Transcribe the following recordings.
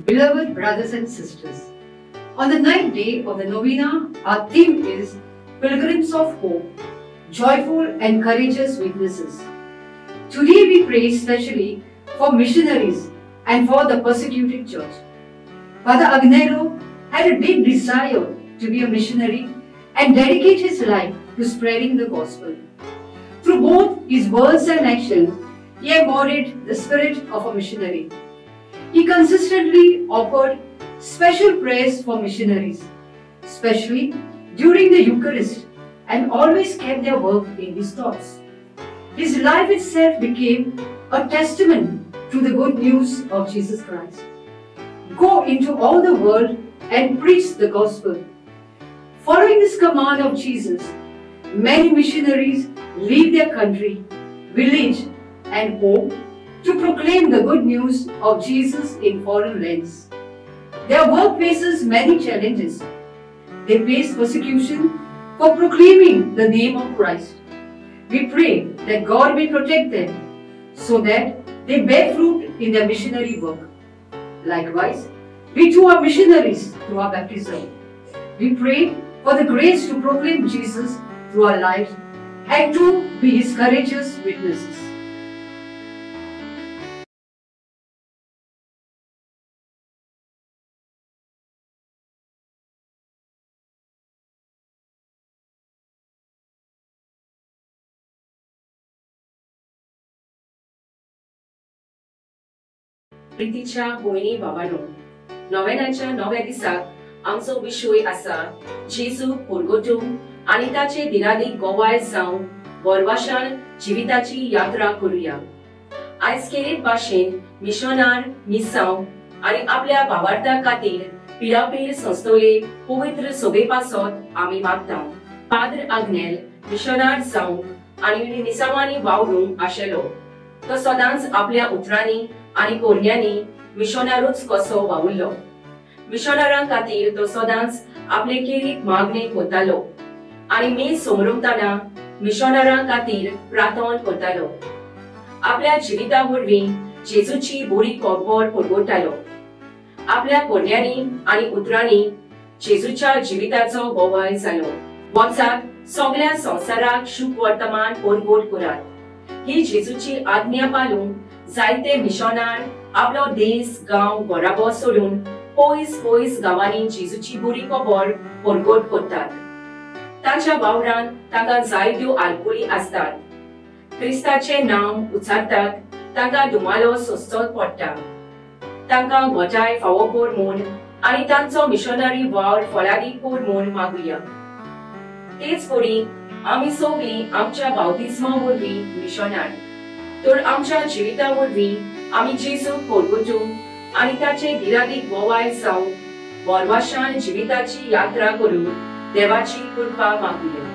Beloved brothers and sisters, on the ninth day of the novena, our theme is Pilgrims of Hope, Joyful and Courageous Witnesses. Today we pray especially for missionaries and for the persecuted church. Father Agnello had a deep desire to be a missionary and dedicate his life to spreading the gospel. Through both his words and actions, he embodied the spirit of a missionary. He consistently offered special prayers for missionaries, especially during the Eucharist, and always kept their work in his thoughts. His life itself became a testament to the good news of Jesus Christ. Go into all the world and preach the gospel. Following this command of Jesus, many missionaries leave their country, village, and home to proclaim the good news of Jesus in foreign lands. Their work faces many challenges. They face persecution for proclaiming the name of Christ. We pray that God may protect them so that they bear fruit in their missionary work. Likewise, we too are missionaries through our baptism. We pray for the grace to proclaim Jesus through our lives and to be His courageous witnesses. प्रितीच्या भयणी भावांनो, नोवेनाच्या नव्या दिसाक आमचो विशय आसा जेजू परगटूंक आनी ताचे दिनादीक गोवाळ जावन वरवाशान जिविताची यात्रा करूया. आयज खेरीत भाशेन मिशनार मिसांव आनी आपल्या भावार्था खातीर पिरापीर संस्थोले पवित्र सभे पासत आमी मागता. फादर आग्नेल मिशनार जावंक आनी मिसावांनी वावरूंक आशेलो. तो सदांच आपल्या उतरांनी आनी कोरण्यांनी मिशनारूच कसो वावुरलो. मिशनारां खातीर तो सदांच आपले खेरीत मागणे करतालो आनी मी समरमताना मिशनारां खातीर प्रार्थना करतालो. आपल्या जिविता वरवीं जेजूची बरी खबर परगटालो. आपल्या कोरण्यांनी आनी उतरांनी जेजूच्या जिविताचो गोवाळ जालो. वचत सगळ्या संवसाराक शुभ वर्तमान परगट करात. ही जेजूची आज्ञा पाळून जायते मिशनार आपलो देश गांव घराबो सोडून पयस पयस गांवांनी जेजूची बरी खबर परगट करतात. ताच्या वावरान तांकां जायत्यो आडखळी आसतात. क्रिस्ताचे नांव उच्चारतात तांकां दुमालो सोंसचोच पडटा. तांकां घोटाय फावो कर म्हूण आनी तांचो मिशनरी वावर फळादीक कर म्हूण मागुया. तेच पडी आमी सगळीं आमच्या बावतिस्मा वरवीं मिशनार. तर आमच्या जिविता वरवीं आमी जेजूक परगटूंक आनी ताचे दिनादीक गोवाळ जावंक वरवाशान जिविताची यात्रा करून देवाची कृपा मागुया.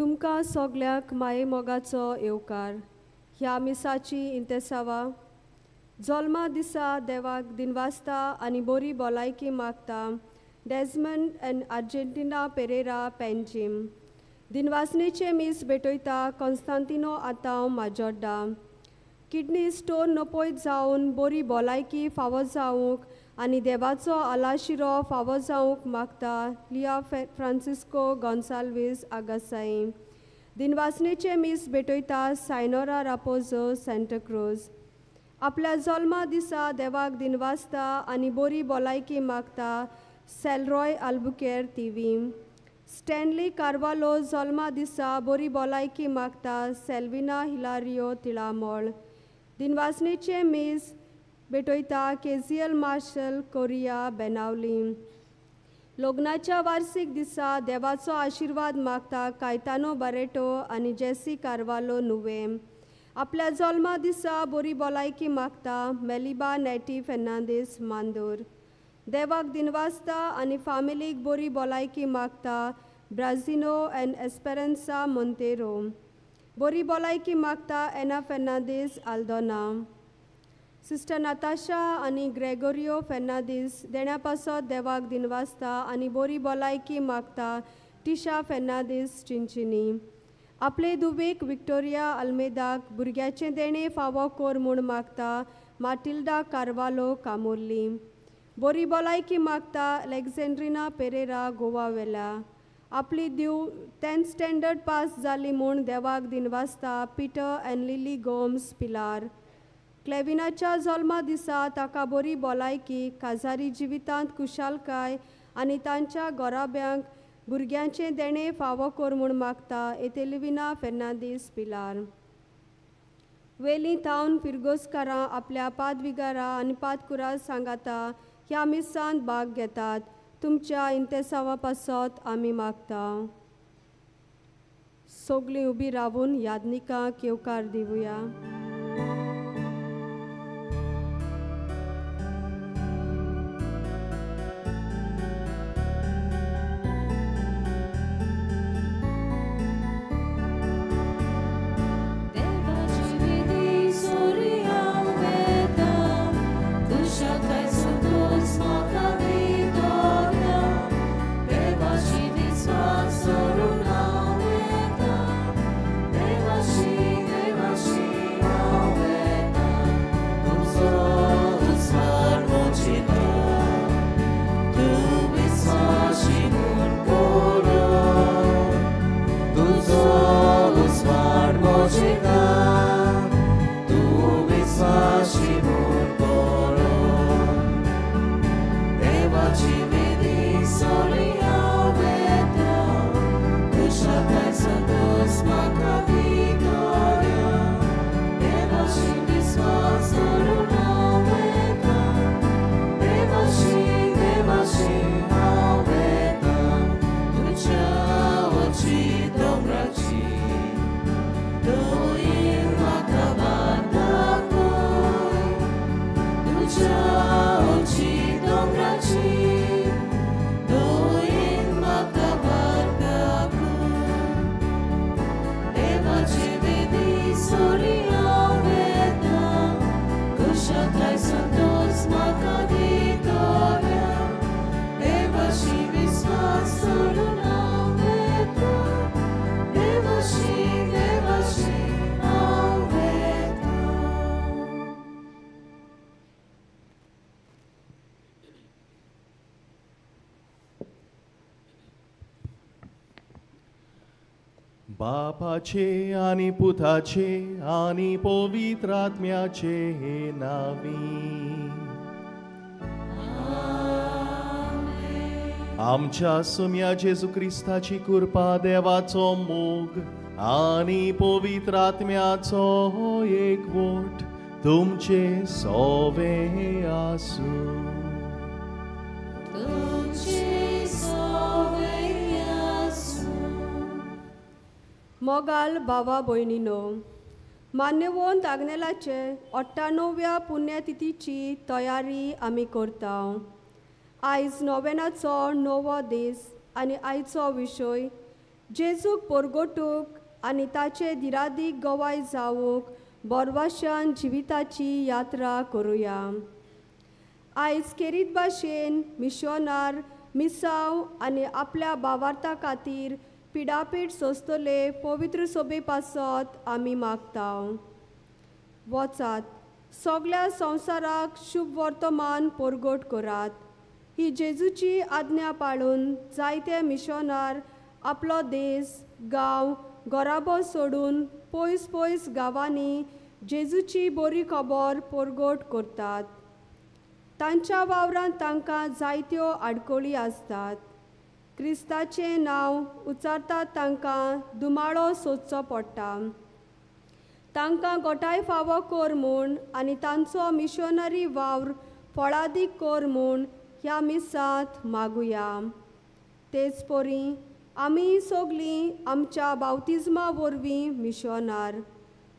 तुमकां सगळ्यांक माये मोगाचो येवकार. ह्या मिसाची इंतेसावा जल्मा दिसा देवाक दिनवासता आनी बरी भलायकी मागता डेजमंड एंड आर्जेंटिना पेरेरा पेंजीम. दिनवासनेचे मीस भेटयता कॉन्स्टांटिनो आतांव माजोड्डा. किडनी स्टोन नपयत जावन बरी भलायकी फावो जावंक आनी देवाचो आलाशिरो फावो जावंक मागता लिया फ्रांसिस्को गॉन्साल्वीस आगासाई. दिनवासनेचे मीस भेटयता सायनोरा रापोजो सेंटाक्रूज. आपल्या जल्मा दिसा देवाक दिनवासता आनी बरी भलायकी मागता सेलरॉय आल्बुकेर तिवी. स्टॅनली कार्वालो जल्मा दिसा बरी भलायकी मागता सेल्विना हिलारियो तिळामोळ. दिनवासनेचे मीस भेटयता केझियल मार्शल कोरिया बेनावली. लग्नाच्या वार्षिक दिसा देवाचो आशिर्वाद मागता कायतानो बारेटो आनी जेसी कार्वालो नुवे. आपल्या जल्मा दिसा बरी भलायकी मागता मेलिबा नेटी फेर्नांदीस मांदूर. देवाक दिनवासता आनी फामिलीक बरी भलायकी मागता ब्राझिनो एन एस्पेरन्सा मोंतेरो. बरी भलायकी मागता एना फेर्नांदीस आल्दोना. सिस्टर नाताशा आनी ग्रेगोरियो फेर्नांदीस देण्या पासत देवाक दिनवासता आनी बरी भलायकी मागता टिशा फेर्नांदीस चिंचिनी. आपले दुवेक विक्टोरिया आल्मेदाक भुरग्याचे देणे फावो कोर म्हूण मागता माटिल्डा कार्वालो कामोर्ली. बरी भलायकी मागता लेग्जेंड्रिना पेरेरा गोवावेला. आपली दिव 10th स्टँडर्ड पास जाली म्हूण देवाक दिनवासता पिटर एन लिली गोम्स पिलार. क्लेविनाच्या जल्मा दिसा ताका बरी भलायकी काजारी जिवितांत कुशालकाय आनी तांच्या घोराब्यांक भुरग्यांचे देणे फावो कोर म्हूण मागता एतेलिविना फेर्नांदीस पिलार. वेली थावन फिरगोसकारां आपल्या पादविगारा आनी पादकुरां सांगाता ह्या मिसांत भाग घेतात. तुमच्या इंतेसावा पासत आमी मागता. सगळीं उबी रावून यादनिकांक येवकार दिवया. बापाचे आणि पुताचे आणि पवित्र आत्म्याचे नावी. आमच्या सुम्या जेजू क्रिस्ताची कृपा देवाचो मोग आणि पवित्र आत्म्याचो एकवट तुमचे सोवे आसूं. मोगाल भावा भयणीनो, मान्यवंत आग्नेलाचे 98व्या पुण्यतिथीची तयारी आमी करता. आयज नोवेनाचो 9वो दीस आनी आयचो विशय जेजूक परगोटूक आनी ताचे दिरादीक गवाय जावूंक बोरवाशान जिविताची यात्रा करुया. आयज खेरीत भाशेन मिशोनार मिसाव आनी आपल्या भावार्था खातीर पिडापीड सोंसतले पवित्र सोबे पासत आमी मागताव. वचात, सगळ्या संवसाराक शुभ वर्तमान परगट करात. ही जेजूची आज्ञा पाळून जायते मिशोनार आपलो देश, गांव, घराबो सोडून पयस पयस गांवांनी जेजूची बरी खबर परगट करतात. तांच्या वावरांत तांकां जायत्यो आडखळी आसतात. क्रिस्ताचें नांव उच्चारतात तांकां दुमाळो सोदचो पडटा. तांकां गोठाय फावो कर म्हूण आनी तांचो मिशनरी वावर फळादीक कर म्हूण ह्या मिसांत मागुया. तेच परी आमी सगळीं आमच्या बावतिजमा वरवीं मिशनार,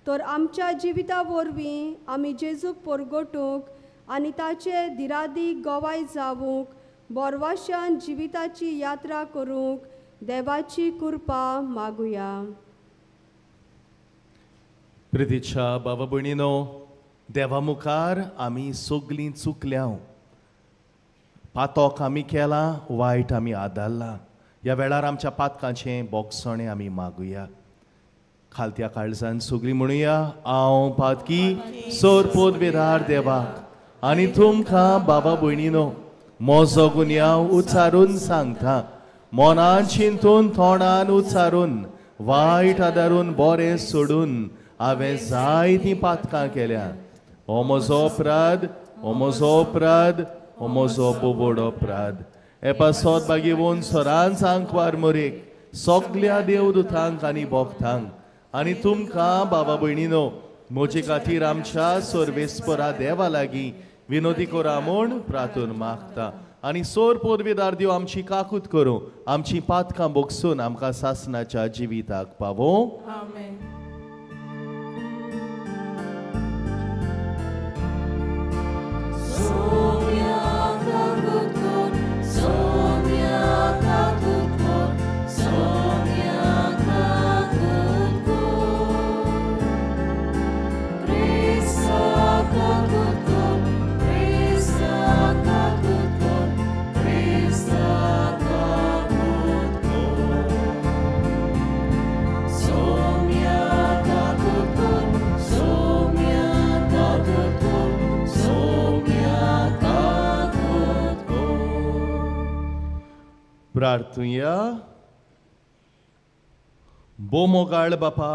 तर आमच्या जिविता वरवीं आमी जेजूक परगटूंक आनी ताचे दिरादीक गवाय जावूंक बोरवाशान जिविताची यात्रा करूंक देवाची कृपा मागुया. प्रितीच्या बाबा भयणीनो, देवा मुखार आमी सगळीं चुकल्याव. पातोक आमी केला, वायट आमी आदारला. ह्या वेळार आमच्या पातकांचें बोगसणें आमी मागुया. खालत्या काळजान सगळीं म्हणुया, हांव पातकी सोरपोद वेदार देवाक आनी तुमकां बाबा भयणीनो म्हजो गुन्यांव उच्चारून सांगता. मनान चिंतून तोंडान उच्चारून वायट आदारून बरें सोडून हांवें जायतीं पातकां केल्या. हो म्हजो अपराध, हो म्हजो अपराध, हो म्हजो बोबोड अपराध. एपासोद बागेवून सोरान सांकवार मोरेक सगल्या देवदूतांक आनी भोगतांक आनी तुमकां बाबा भयणीनो म्हजे खातीर आमच्या सर्वेस्परा देवा लागीं विनोदी करा म्हूण प्रार्थून मागता. आनी सोर पोदवेदार देव आमची काकूत करूं, आमची पातकां बोगसून आमकां सासणाच्या जिविताक पावो. आमेन. प्रार्थुया. बो मोगाळ बापा,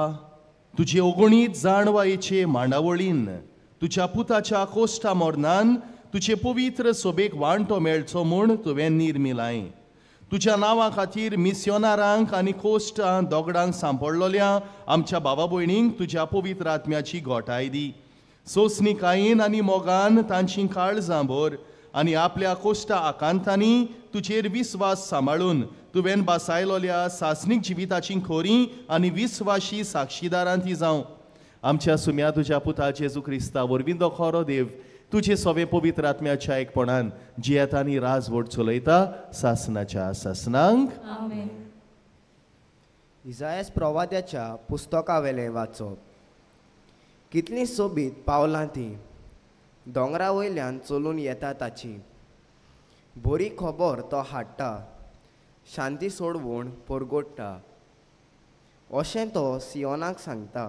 तुजे ओगणीत जाणवायेचे मांडावळीन तुज्या पुताच्या कोश्टा मोरणान तुजे पवित्र सोबेक वांटो मेळचो म्हूण तुवें निर्मिलाय. तुज्या नांवा खातीर मिस्योनारांक आनी कोश्टां दोगडांक सांपडलोल्या आमच्या बाबा भयणींक तुज्या पवित्र आत्म्याची घोटाय दी. सोंसणीकायेन आनी मोगान तांची काळजां भर आनी आपल्या कोश्टा आकांतांनी तुजेर विस्वास सांबाळून तुवें बासायलोल्या सासणीक जिविताची खोरी आनी विस्वाशी साक्षीदारां ती जावं. आमच्या सुम्या तुज्या पुता जेजू क्रिस्ता वरवीं तो खरो देव तुजे सवे पवित्र आत्म्याच्या एकपणान जियेता आनी राजवट चलयता सासणाच्या सासनांक. आमेन. इसायास प्रवाद्याच्या पुस्तका वेलें वाचप. कितलीं सोबीत पावलां तीं दोंगरा वयल्यान चलून येता ताची. बरी खबर तो हाडटा, शांती सोडवून परगोडटा. अशें तो सियोनाक सांगता,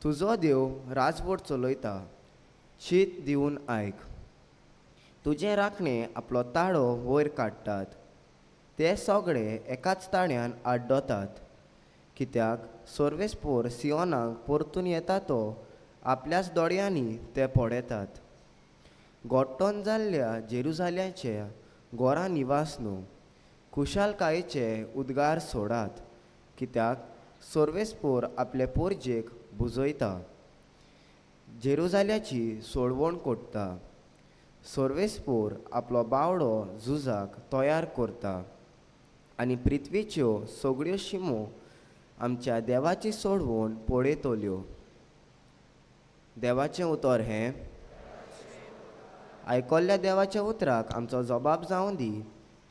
तुजो देव राजवट चलयता, शीत दिवन आयक. तुजें राखणें आपलो ताळो वयर काडटात, ते सगळे एकाच ताळ्यान आड्डोतात. कित्याक सर्वेस्पोर सियोनाक परतून येता तो आपल्याच दोळ्यांनी ते पळयतात. गोट्टोन जाल्ल्या जेरुजाल्याचे घोरां निवास न्हू, खुशालकायेचे उद्गार सोडात. कित्याक सर्वेस्पोर आपले पोरजेक बुजयता, जेरुजाल्याची सोडवण कोट्टा. सर्वेस्पोर आपलो बावडो झुजाक तयार करता आनी पृथ्वीच्यो सगळ्यो शिमो आमच्या देवाची सोडवण पळयतल्यो. देवाचें उतर हें. आयकल्ल्या देवाच्या उतराक आमचो जबाब जावं दी.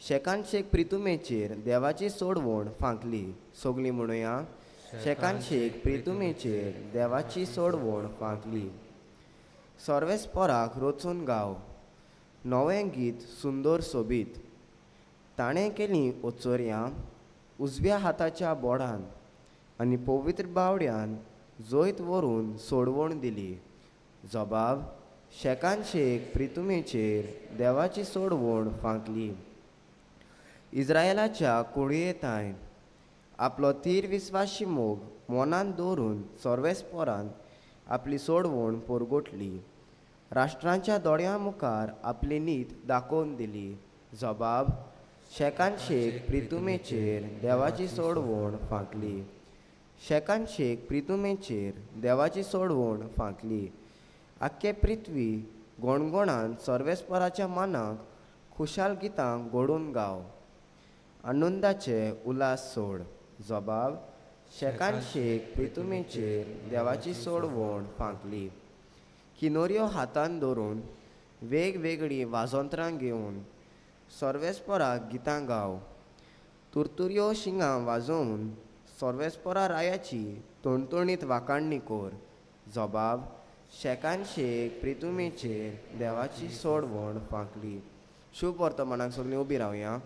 शेकान शेक प्रितुमेचेर देवाची सोडवण फांकली. सगळीं म्हणुया, शेकान शेक प्रितुमेचेर देवाची सोडवण फांकली. सर्वेस्पराक रचून गाव, नवें गीत सुंदर सोबीत. ताणें केलीं ओचोऱ्यां उजव्या हाताच्या बोडान आनी पवित्र बावड्यान जोयत व्हरून सोडवण दिली. जबाब, शेकान शेक प्रितुमेचेर देवाची सोडवण फांकली. इस्रायेलाच्या कुळयेंताय आपलो तीर विस्वासी मोग मनान दवरून सर्वेस्परान आपली सोडवण परगोटली. राष्ट्रांच्या दोळ्यां मुखार आपली नीत दाखोवन दिली. जबाब, शेकान शेक प्रितुमेचेर देवाची सोडवण फांकली. शेकान शेक प्रितुमेचेर देवाची सोडवण फांकली. आख्खे पृथ्वी गोणगोणान सर्वेस्पराच्या मानाक खुशाल गितां घडोवन गाव. आनंदाचे उल्हास सोड. जबाब, शेकान शेक प्रितुमेचेर देवाची सोडवण फांकली. किनोऱ्यो हातान दवरून वेगवेगळीं वाजोंत्रां घेवन सर्वेस्पराक गितां गाव. तुरतुऱ्यो शिंगां वाजोवन सर्वेस्परा रायाची तणतणीत वाखाणणी कोर. जबाब, शेकान शेक प्रितुमेचेर देवाची सोडवण फांकली. शुभ वर्तमानाक सगळीं उबी रावया.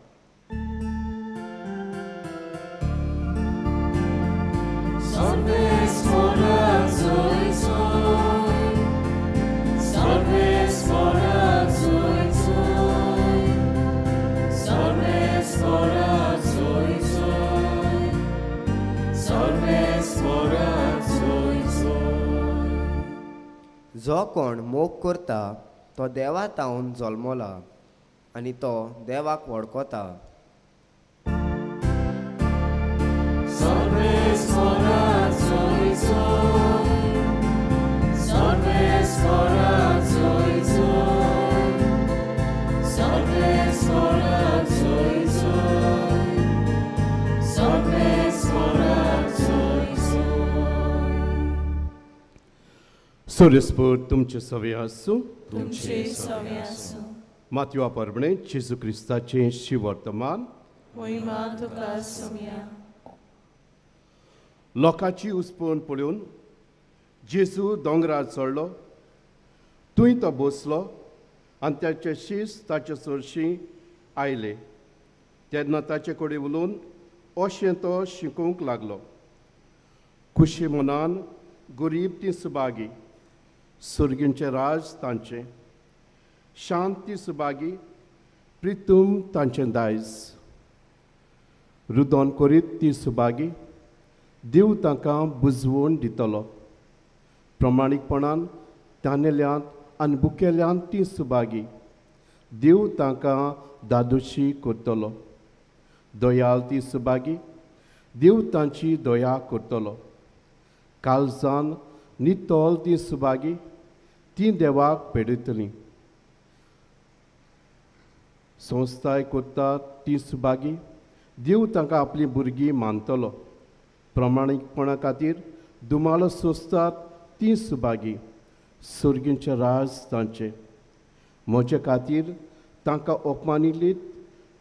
जो कोण मोग करता तो देवा तावन जल्मला आनी तो देवाक वळखता. सोरेस्पोर तुमचे सवे आसूं. तुमचे सवे आसूं. मातवा परमणे जेजू क्रिस्ताचें शिवर्तमान. महिमा तुका सोम्या. लोकांची उसपूण पळोवन जेजू दोंगरार चडलो. थंय तो बसलो आनी ताचे शीस ताचे चडशीं आयले. तेन्ना ताचे कडेन उलोवन अशें तो शिकोवंक लागलो. खुशी मनान गरीब ती सुबागी, सुर्गींचें राज तांचें. शांती सुबागी, प्रितूम तांचें दायज. रुदोन करीत ती सुबागी, देव तांकां बुजवण दितलो. प्रमाणीकपणान तानेल्यांत आनी बुकेल्यांत ती सुबागी, देव तांकां दादोशी करतलो. दोयाल ती सुबागी, देव तांची दोया करतलो. काळजान नितोल ती सुबागी, ती देवाक पेडयतली. संस्थाय करता ती सुबागी, देव तांकां आपली भुरगीं मानतलो. प्रमाणीकपणा खातीर दुमालो सोंसतात ती सुबागी, सुर्गींचें राज तांचें. म्हजे खातीर तांकां अपमानिल्लीत,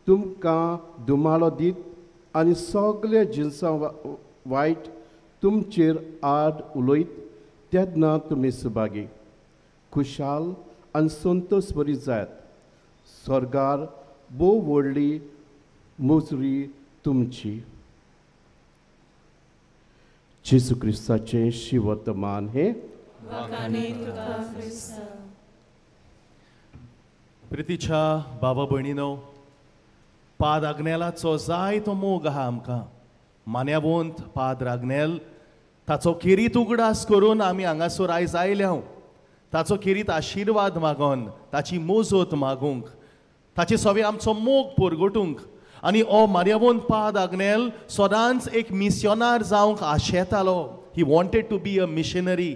तुमकां दुमालो दीत आनी सगळे जिनसां वायट तुमचेर आड उलयत, तेन्ना तुमी सुबागी. खुशाल आनी संतोश बरी जायत. स्वर्गार भोव व्हडली मुजरी तुमची. जेजू क्रिस्ताचें शिवर्तमान हे. प्रितीच्या बाबा भयणीनो, पाद आग्नेलाचो जायतो मोग आहा आमकां. मान्यावंत पाद आग्नेल ताचो किरीत उगडास करून आमी हांगासर आयज आयल्या. ताचो किरीत आशिर्वाद मागोन ताची मोजत मागूंक, ताचे सवे आमचो मोग परगटूंक. आनी हो मार्यावंत पाद आग्नेल सदांच एक मिशनार जावंक आशेतालो. He wanted to be a missionary.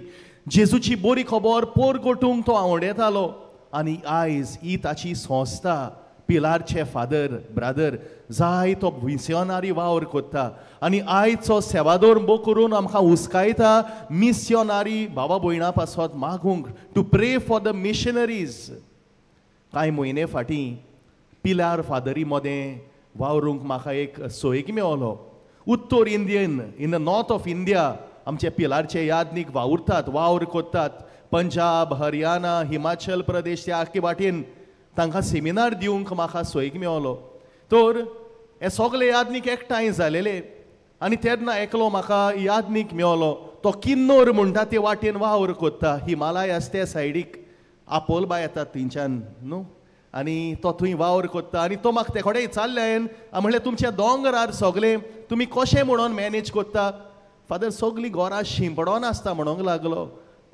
जेजूची बरी खबर परगटूंक तो आवडेतालो. आनी आयज ही ताची संस्था, पिलारचे फादर ब्रादर जाय तो मिशनारी वावर करता. आनी आयचो सेवादोर बो करून आमकां हुस्कायता मिशनारी बाबा भयणां पासत मागूंक, टू प्रे फॉर द मिशनरीज. कांय म्हयने फाटीं पिल्यार फादरी मोदें वावरूंक म्हाका एक सोयीक मेवलो. उत्तर Indian in the north of India आमचे पिलारचे यादनीक वावुरतात, वावर कोत्तात. पंजाब, हरियाणा, हिमाचल प्रदेश त्या आख्खे वाटेन तांकां सेमिनार दिवंक म्हाका सोयीक मेवलो. तर हे सगळे यादनीक एकठांय जालेले आनी तेन्ना एकलो म्हाका यादनीक मेवलो. तो किन्नोर म्हणटा ते वाटेन वावर कोत्ता, हिमालय आसा त्या सायडीक, आपोलबा येतात थंयच्यान न्हू, आनी तो थंय वावर कोत्ता. आनी तो म्हाका ते कडेन विचारलें, म्हणलें तुमचे दोंगरार सगळे तुमी कशें म्हणून मॅनेज कोत्ता? फादर सगळीं घरां शिंपडोन आसता म्हणूंक लागलो.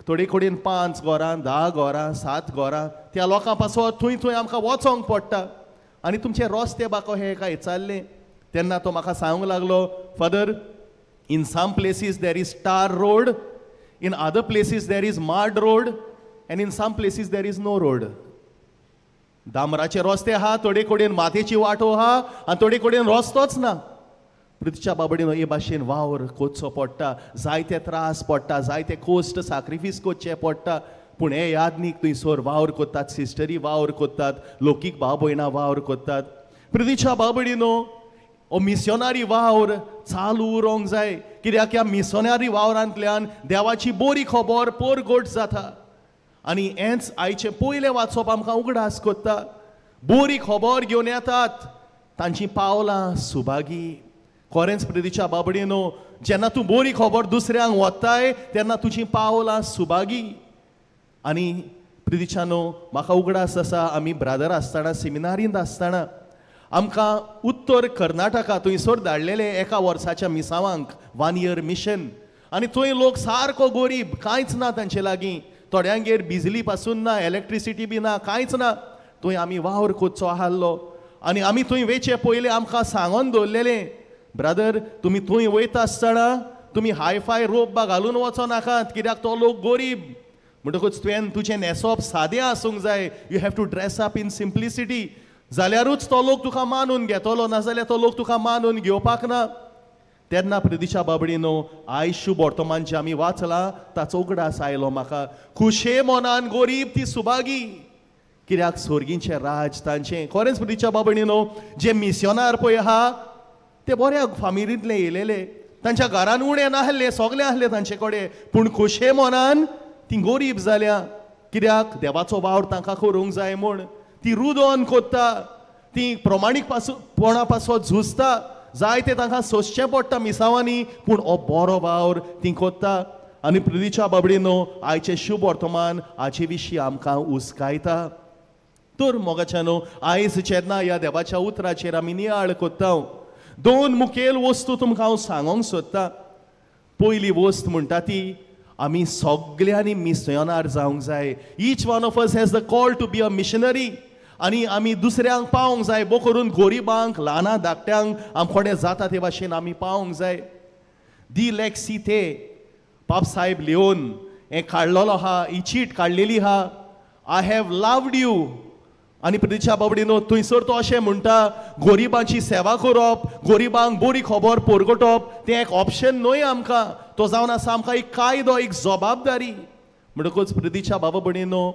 थोडे कडेन 5 घरां, 10 घरां, 7 घरां, त्या लोकां पासत थंय आमकां वचोंक पडटा. आनी तुमचे रस्ते बाको हे काय विचारलें तेन्ना तो म्हाका सांगूंक लागलो, father in some places there is tar road, in other places there is mud road, and in some places there is no road. डांबराचे रस्ते आहा, थोडे कडेन मातयेची वाटो आहा, आनी थोडे कडेन रस्तोच ना. पृथ्वीच्या बाबडीन हे भाशेन वावर कोचचो पडटा, जायते त्रास पडटा, जायते कोस्ट सॅक्रिफीस कोरचे पडटा. पूण हे यादनीक थंयसर वावर कोत्तात, सिस्टरी वावर कोत्तात, लोकीक भाव भयणां वावर कोत्तात. पृथ्वीच्या बाबडीनो हो मिशनरी वावर चालू उरोंक जाय, कित्याक ह्या मिशनरी वावरांतल्यान देवाची बरी खबर परगट जाता. आनी हेंच आयचें पयलें वाचप आमकां उगडास कोत्ता. बरी खबर घेवन येतात, तांची पावलां सुभागी. खरेंच पृथ्वीच्या बाबडीनो जेन्ना तूं बरी खबर दुसऱ्यांक वताय तेन्ना तुजीं पावलां सुभागी. आनी पृथ्वीच्यानो म्हाका उगडास आसा, आमी ब्रादर आसतना सेमिनारींत आसतना आमकां उत्तर कर्नाटका थंयसर धाडलेले एका वर्साच्या मिसावांक 1 year मिशन. आनी थंय लोक सारको गरीब, कांयच ना तांचे लागीं. थोड्यांगेर बिजली पासून ना, इलेक्ट्रिसिटी बी ना, कांयच ना. थंय आमी वावर कोचचो आसलो. आनी आमी थंय वेचे पयलीं आमकां सांगोन दवरलेलें, ब्रदर तुमी थंय वयता आसतना तुमी हायफाय रोप बा घालून वचो नाकात, कित्याक तो लोक गरीब. म्हणटकूच तुवें तुजें न्हेसप सादें आसूंक जाय. You have to dress up in simplicity. जाल्यारूच तो लोक तुका मानून घेतलो, नाजाल्यार तो लोक तुका मानून घेवपाक ना. तेन्ना पृथ्वीच्या बाबडीनो आयज शुभ वर्तमान जे आमी वाचलां ताचो उगडास आयलो म्हाका. खुशे मनान गरीब ती सुभागी, कित्याक स्वर्गींचें राज तांचें. खरेंच पृथ्वीच्या बाबडीनो जे मिशनार पळय आहा ते बऱ्या फामिलींतले येयलेले, तांच्या घरान उणें नाहलें, सगलें आहलें तांचे कडेन, पूण खुशे मनान ती गरीब जाल्या. कित्याक देवाचो वावर तांकां करूंक जाय म्हूण ती रुदोन कोत्ता, ती प्रमाणीकपणा पासत झुजता. जाय ते तांकां सोंसचें पडटा मिसावांनी, पूण हो बरो वावर ती कोत्ता. आनी पृथ्वीच्या बाबडीनो आयचें शुभ वर्तमान हाचे विशीं आमकां उस्कायता. तर मोगाच्यानो आयज जेन्ना ह्या देवाच्या उतराचेर आमी नियाळ कोत्ता, 2 मुखेल वस्तू तुमकां हांव सांगोंक सोदतां. पयली वस्त म्हणटा ती आमी सगल्यांनी मिशनार जावंक जाय. Each one of us has the call to be a missionary. आनी आमी दुसऱ्यांक पावोंक जाय, बो करून गोरिबांक, ल्हाना धाकट्यांक आमकोडे जाता ते भाशेन आमी पावोंक जाय. दी लेक्सिथे पाप साहेब लिओन हें काडलेलो आहा, ही चीट काडलेली आहा, आय हॅव लव्ड यू. आनी पृथ्वीच्या बाबडीनो थंयसर तो अशें म्हणटा, गोरिबांची सेवा करप, गोरिबांक बरी खबर परगटप तें एक ऑप्शन न्हय आमकां, तो जावन आसा आमकां एक कायदो, एक जबाबदारी. म्हणटकूच पृथ्वीच्या बाबा भयणीनो,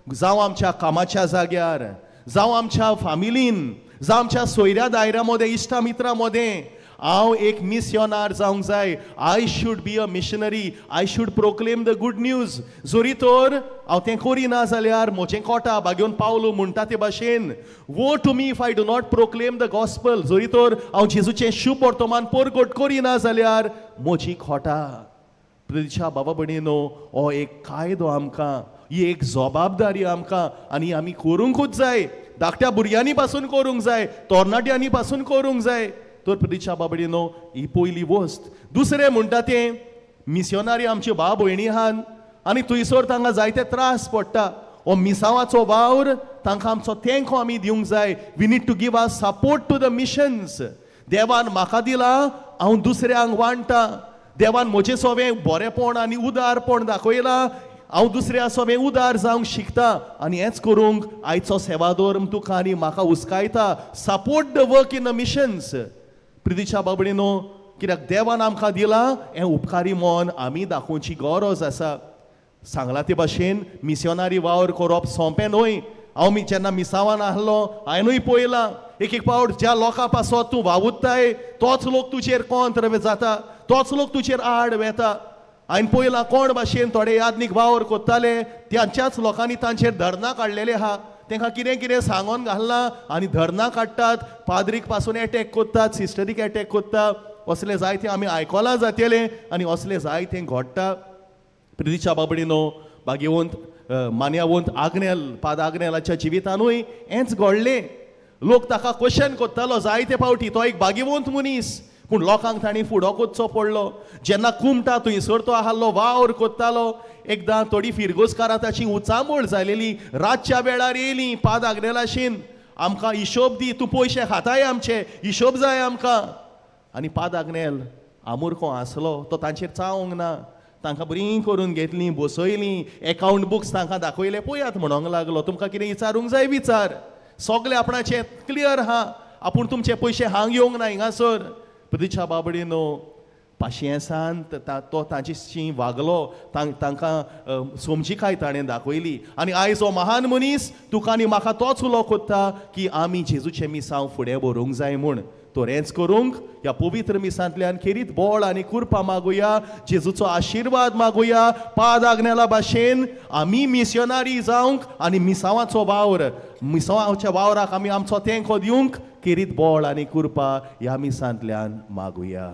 जावं आमच्या कामाच्या जाग्यार, जावं आमच्या फामिलीन, जावं आमच्या सोयऱ्या दायऱ्या मदें, इश्टा मित्रा मदें हांव एक मिशनार जावंक जाय. I should be a missionary. I should proclaim the good news. जोरी तर हांव तें करिना जाल्यार म्हजें कोटा बागेवन पावलो म्हणटा ते भाशेन, woe to me if I do not proclaim the gospel. जोरी तर हांव जेजूचें शुभ वर्तमान परगट करिना जाल्यार म्हजी खोटा. पृथ्वीच्या बाबा भयणीनो हो एक कायदो आमकां, ही एक जबाबदारी आमकां, आनी आमी करूंकूच जाय. धाकट्या भुरग्यांनी पासून करूंक जाय, तरणाट्यांनी पासून करूंक जाय. तर पृथ्वीच्या बाबडीनो ही पयली वस्त. दुसरें म्हणटा तें मिशनारी आमच्यो भाव भयणी आहात आनी थंयसर तांकां जायते त्रास पडटा. हो मिसावाचो वावर तांकां आमचो तेंको आमी दिवंक जाय. We need to give our support to the missions. देवान म्हाका दिलां, हांव दुसऱ्यांक वांटा. देवान म्हजें सगळें बरेंपण आनी उदारपण दाखयलां, हांव दुसऱ्या सगळें उदार जावंक शिकता. आनी हेंच करूंक आयचो सेवादोर तुका आनी म्हाका उस्कायता. Support the work in the missions. पृथ्वीच्या बाबडीनो, कित्याक देवान आमकां दिलां हें उपकारी मन आमी दाखोवची गरज आसा. सांगला ते भाशेन मिशनारी वावर करप सोंपें न्हय. हांव जेन्ना मिसावान आसलो हांवेंनूय पळयलां एक एक पावट ज्या लोकां पासत तूं वावुरताय तोच लोक तुजेर कोंत्र जाता, तोच लोक तुजेर आड वेता. हांवें पळयलां कोण भाशेन थोडे यादनीक वावर कोत्ताले, त्यांच्याच लोकांनी तांचेर धरनां काडलेले आहा. तांकां कितें कितें सांगोन घालना आनी धरनां काडटात, पाद्रीक पासून अटॅक कोत्तात, सिस्टरीक अटॅक कोत्ता. असले जायते आमी आयकोलां जातले आनी असले जायते घडटा. प्रितीच्या बाबडीनो भाग्यवंत मान्यावंत आग्नेल पाद आग्नेलाच्या जिवितानूय हेंच घडलें. लोक ताका क्वेश्चन कोत्तालो जायते फावटी, तो एक भाग्यवंत मनीस पूण लोकांक ताणी फुडो कोचचो पडलो. जेन्ना कुमटा थंयसर तो आहालो वावर कोत्तालो, एकदां थोडी फिरगोसकारां ताची उचांबळ जालेली. रातच्या वेळार येयलीं पाद आग्नेलाशीन, आमकां हिशोब दी, तूं पयशे खाताय आमचे, हिशोब जाय आमकां. आनी पाद आग्नेल आमुर्खो आसलो, तो तांचेर चावंक ना. तांकां बरी करून घेतलीं, बसयलीं, एकावंट बुक्स तांकां दाखयले, पळयात म्हणोंक लागलो. तुमकां कितें विचारूंक जाय विचार, सगळे आपणाचें क्लियर आहा, आपूण तुमचे पयशे हांग येवंक ना हिंगासर. प्रितीच्या बाबडीनो पाशियेंसान तो तांची वागलो, तांकां समजिकाय ताणें दाखयली. आनी आयज हो महान मनीस तुका आनी म्हाका तोच उलो कोत्ता की आमी जेजूचें मिसांव फुडें व्हरूंक जाय म्हूण. तोरेंच करूंक ह्या पवित्र मिसांतल्यान खेरीत बोळ आनी कृपा मागुया, जेजूचो आशिर्वाद मागुया. पाद आग्नेला भाशेन आमी मिशनरी जावंक आनी मिसांवाचो वावर, मिसांवाच्या वावराक आमी आमचो तेंको दिवंक खेरीत बोळ आनी कृपा ह्या मिसांतल्यान मागुया.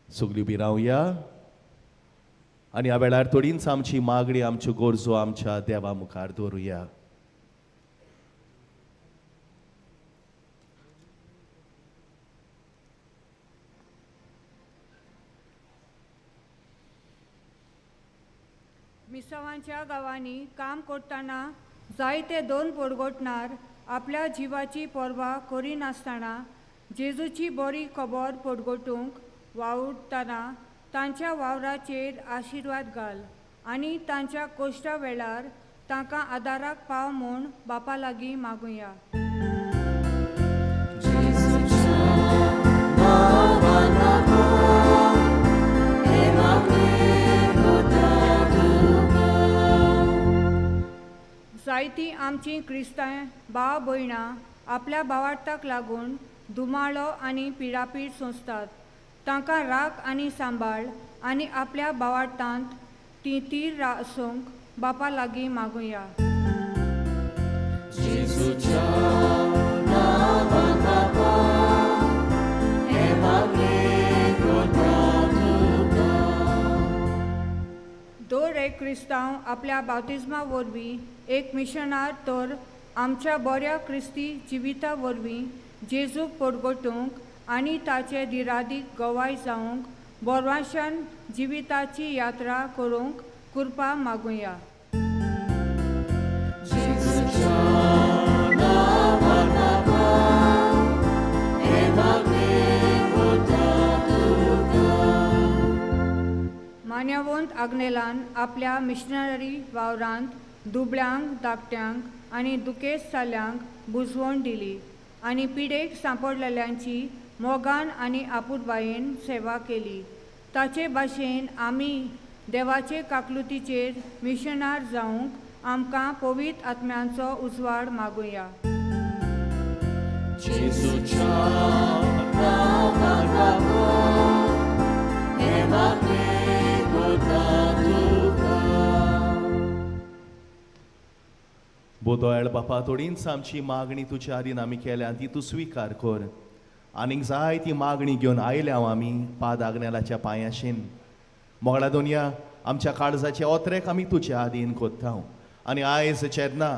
सगळीं उबी रावया आनी ह्या वेळार थोडींच आमची मागणी, आमच्यो गरजो आमच्या देवा मुखार दवरुया. मिसावांच्या गांवांनी काम करतना जायते दोन पोरगोटणार आपल्या जिवाची पर्वा करिनासतना जेजूची बरी खबर पोरगोटूंक वावुरतना तांच्या वावराचेर आशिर्वाद घाल आनी तांच्या कश्टा वेळार तांकां आदाराक पाव म्हूण बापा लागीं मागुया. जायतीं आमची क्रिस्तांव भाव भयणां आपल्या भावार्थाक लागून दुमाळो आनी पिडापीड सोंसतात. तांकां राख आनी सांबाळ आनी आपल्या भावार्थांत ती तीर आसूंक बापा लागीं मागुया. दर एक क्रिस्तांव आपल्या बाप्तिस्मा वरवीं एक मिशनार तर आमच्या बऱ्या क्रिस्ती जिविता वरवीं जेजूक परगटूंक आनी ताचे दिरादीक गवाय जावंक बोरवाशान जिविताची यात्रा करूंक कृपा मागुया. मान्यवंत आग्नेलान आपल्या मिशनरी वावरांत दुबळ्यांक, धाकट्यांक आनी दुखेस्त जाल्ल्यांक बुजवण दिली आनी पिडेक सांपडलेल्यांची मोगान आनी आपुरबायेन सेवा केली. ताचे भाशेन आमी देवाचे काकलुतीचेर मिशनार जावंक आमकां पवित्र आत्म्यांचो उजवाड मागुया. बोदोळ बापा, थोडींच आमची मागणी तुज्या आदीन आमी केल्या ती तूं स्विकार कर. आनीक जाय ती मागणी घेवन आयल्या आमी पाद आग्नेलाच्या पांयाशीन. मोगळा दोनया आमच्या काळजाचे ओत्रेक आमी तुज्या आदीन कोत्ता आनी आयज जेन्ना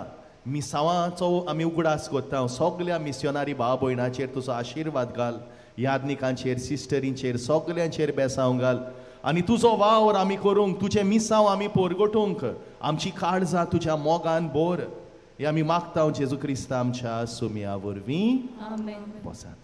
मिसावांचो आमी उगडास कोत्ता सगल्या मिशनरी भाव भयणाचेर तुजो आशिर्वाद घाल. यादनिकांचेर, सिस्टरींचेर, सगल्यांचेर बेसांव घाल आनी तुजो वावर आमी करूंक, तुजें मिसांव आमी पोरगोटूंक आमची काळजां तुज्या मोगान बोर. हे आमी मागता जेजू क्रिस्ता आमच्या सुमया वरवीं. आमेन. बसात.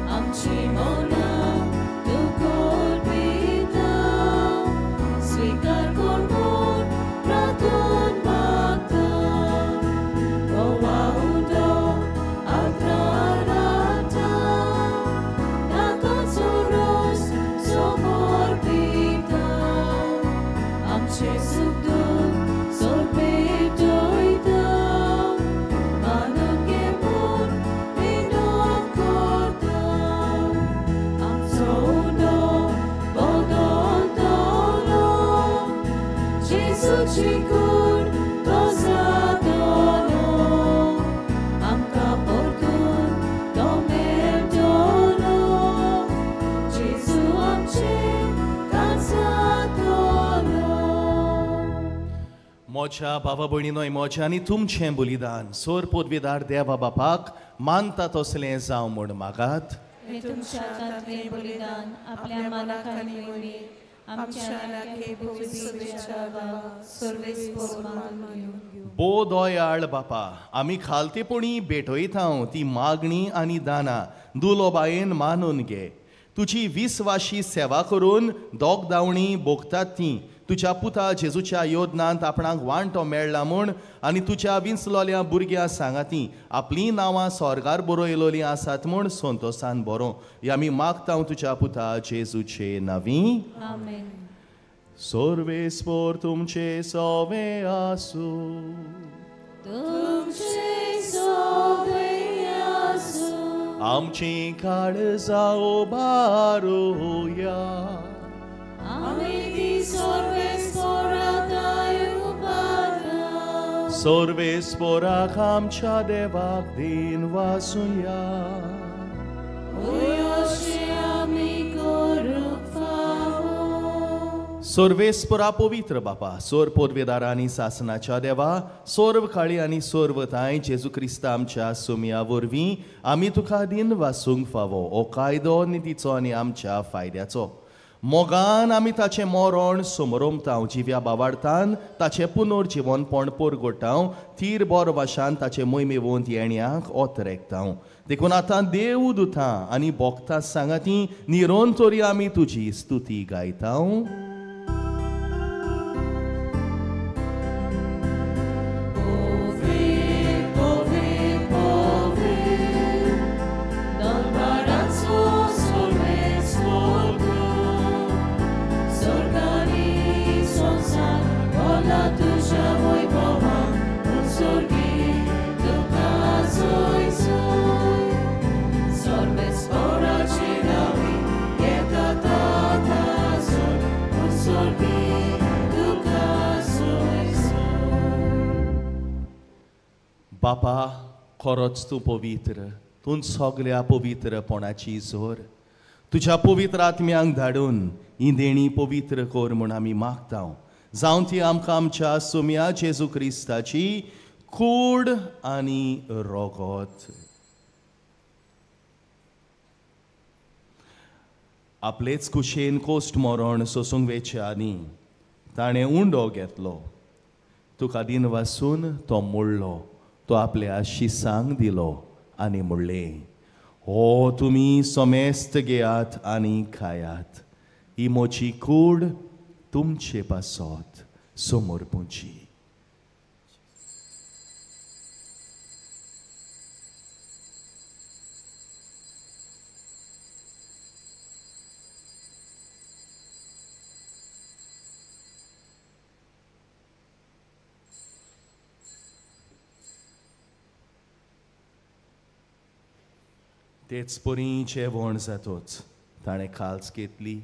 आमची देवाची कूड तो जातलो आमकां परतून तो मेळटलो जेजू आमचे कांसातलो मोच्या भावा भयणीनोय मोचे आनी तुमचें बलिदान सोर पदवीदार देवा बापाक मानता तसलें जावं म्हूण मागात. हे तुमच्या हातांतलें बलिदान आपल्या मनाक आनी वळीर आमच्या लागे पवित्र बाबा सर्वेस्पर मागून घेवं. बो दोयाळ बापा आमी खालतेपणी भेटयतांव ती मागणी आनी दानां दुलोबायेन मानून घे. तुजी विस्वाशी सेवा करून दोग दावणी भोगतात ती तुज्या पुता जेजूच्या योजनांत आपणाक वांटो मेळ्ळा म्हूण आनी तुज्या विंचलोल्या भुरग्यां सांगाती आपलीं नांवां स्वर्गार बरयलोलीं आसात म्हूण संतोशान बरो. हे आमी मागतांव तुज्या पुता जेजूचे नांवी. आमेन. सर्वेस्पर तुमचे सवे आसूं. तुमचे सवे आसूं. आमची काळजां ओबारुया. आमी ती सर्वेस्पराताय उबारता. सर्वेस्पराक आमच्या देवाक दिन वासुया. अशें आमी करूंक फावो. सर्वेस्परा पवित्र बापा सोर पदवेदारा आनी सासनाच्या देवा सर्व काळी आनी सर्वताय जेजू क्रिस्त आमच्या सुमया वरवीं आमी तुका दिन वासूंक फावो. हो कायदो नितीचो आनी आमच्या फायद्याचो. मोगान आमी ताचें मरण समरोमतांव जिव्या बावार्थान ताचें पुनर्जीवनपण परगटांव तीर बोर भाशान ताचे मोहिमेवंत येण्याक ओतरेकतांव. देखून आतां देव दुतां आनी भोगतां सांगाती निरोंतोरी आमी तुजी स्तुती गायतांव. बापा खरोच तूं पवित्र. तूं सगल्या पवित्रपणाची जोर तुज्या पवित्र आत्म्यांक धाडून ही देणी पवित्र कर म्हूण आमी मागतांव. जावं ती आमकां आमच्या सुमया जेजू क्रिस्ताची कूड आनी रोगोत. आपलेच कुशेन कोश्ट मरण सोसूंक वेचे आनी ताणें उंडो घेतलो. तुका दिन वासून तो मोडलो. तो आपल्या शिसांक दिलो आनी म्हणलें हो तुमी सोमेस्त घेयात आनी खायात. ही मोची कूड तुमचे पासत समोर पोंची. तेच परी जेवण जातोच ताणें काल्स घेतली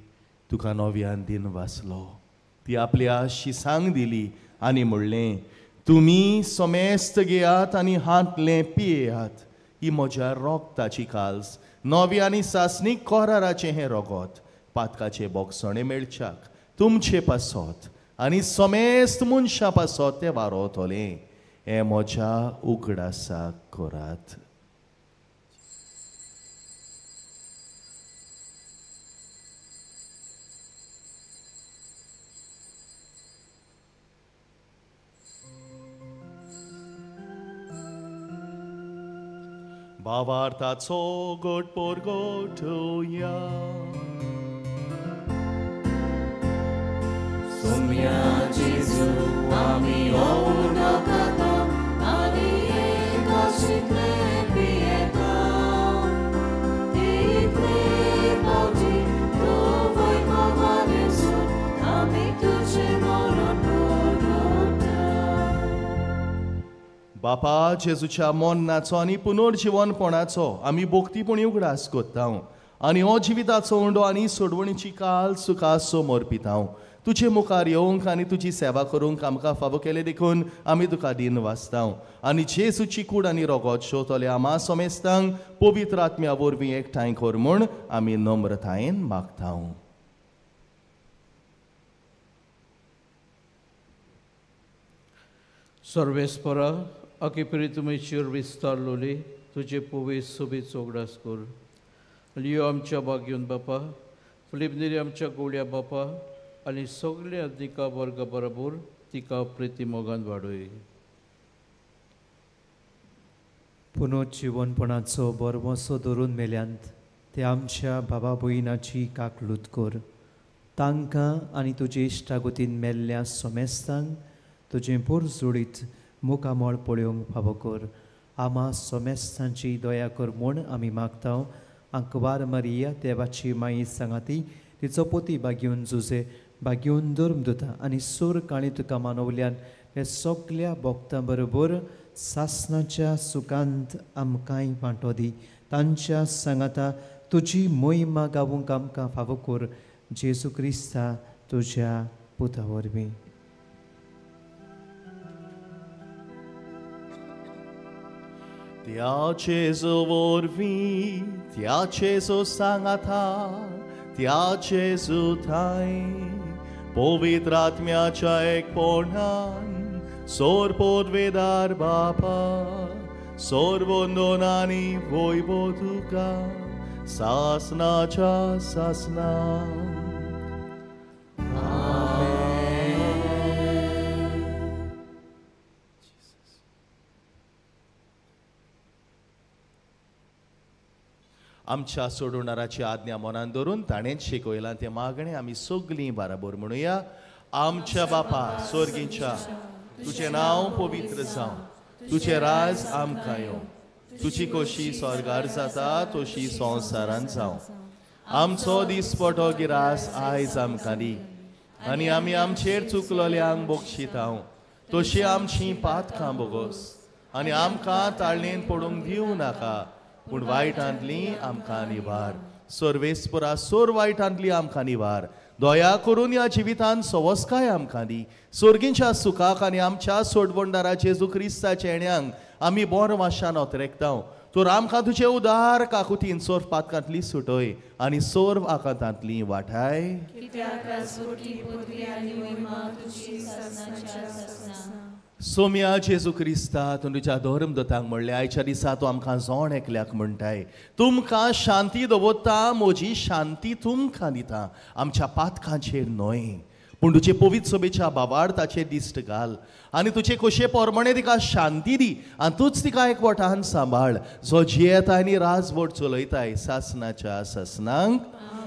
तुका नव्यान दिन वाचलो. ती आपल्या शिसांक दिली आनी म्हणलें तुमी सोमेस्त घेयात आनी हातलें पियेयात. ही म्हज्या रोगताची काल्स नवी आनी सासणीक कोराराचें हें रोगोत पातकाचे बोगसणे मेळच्याक तुमचे पासत आनी सोमेस्त मनशां पासत तें वारोतलें. हें म्हज्या उगडासाक करात. भावार्थाचो गोट परगटुया. सुमया जेजू आमी ओर्डो खाता आनी एकाशींतलें पियेता. तितले मोटी तूं वैभवानेसून आमी तुजें मरण परगटा. बापा जेजूच्या मोन्नाचो आनी पुनर्जीवनपणाचो आमी भोक्तीपणी उगडास कोत्तांव आनी हो जिविताचो उंडो आनी सोडवणीची काल सुखा समोर पितांव. तुजे मुखार येवंक आनी तुजी सेवा करूंक आमकां फावो केले देखून आमी तुका दिन वाचतां आनी जेजूची कूड आनी रोगोत शेवतले आमा सोमेस्तांक पवित्र आत्म्या वरवीं एकठांय कर म्हूण आमी नम्रतायेन मागतां. सर्वेस्परा अकेपरी तुमी चिर विस्तारलोली तुजे पोवे सोबीत उगडास कर. लियो आमच्या बागेवन बापा, फिलिपनेरी आमच्या गोळ्या बापा आनी सगळ्या अधिका वर्ग बरोबर तिका प्रिती मोगान वाडय. पुनर्जीवनपणाचो बरमोसो धरून मेल्यांत ते आमच्या भावा भयणाची काकलूत कर. तांकां आनी तुजे इश्टागतीन मेल्ल्या सोमेस्तांक तुजें बोर जोडीत मुखामळ पळोवंक फावो कर. आमा सोमेस्तांची दया कर म्हूण आमी मागतां. अंकवार मारिया देवाची माई सांगाती तिचो पोती बागेवन जुजे बागेवन धर्म दोता आनी सोर काळी तुका मानवल्यान हे सगळ्या भक्तां बरोबर सासणाच्या सुखांत आमकांय वांटो दी. तांच्या सांगाता तुजी मोहिमा गावूंक आमकां फावो कर. जेजू क्रिस्ता तुज्या पुता वरवीं. त्या जेजू वरवीं त्या जेजू सांगाता त्या जेजू थंय पवित्र आत्म्याच्या एकपणान सोर पदवेदार बापा सोर वंदनांनी वैभव तुका सासणाच्या सासना. आमच्या सोडवणाराची आज्ञा मनान धरून ताणेंच शिकयलां ते मागणे आमी सगळीं बराबर म्हणुया. आमच्या बापा स्वर्गीच्या तुजें नांव पवित्र जावं, तुजें राज आमकां येवं, तुजी कशी स्वर्गार जाता तशी संवसारांत जावं. आमचो दिसपटो गिरास आयज आमकां दी आनी आमी आमचेर चुकलोल्यांक बक्षितांव तशी आमची पातकां बोगोस आनी आमकां ताळणेन पडूंक दिवं नाका पूण वायटांतली आमकां निवार. सर्वेस्परा सोर वायटांतली आमकां निवार. दया करून ह्या जिवितांत सवस्काय आमकां दी. सर्गीच्या सुखाक आनी आमच्या सोडवणदारा जेजू क्रिस्ताच्या येण्याक आमी बोर वाशान ओतरेकतांव. तर आमकां तुजे उदार काकुतीन सोर पातकांतली सुटय आनी सोर आकांतांतली वाठाय. सोम्या जेजू क्रिस्ता तूं तुज्या धर्म दोतांक म्हणलें आयच्या दिसा तूं आमकां जोण एकल्याक म्हणटाय. तुमकां शांती दवरता म्हजी शांती तुमकां दिता. आमच्या पातकांचेर न्हय पूण तुजे पवित्र सभेच्या भावार्थाचेर दिश्ट घाल आनी तुजे कशे पोरमणे तिका शांती दी आनी तूंच तिका एकवटान सांबाळ जो जियेता आनी राजवट चलयताय सासणाच्या सासनांक.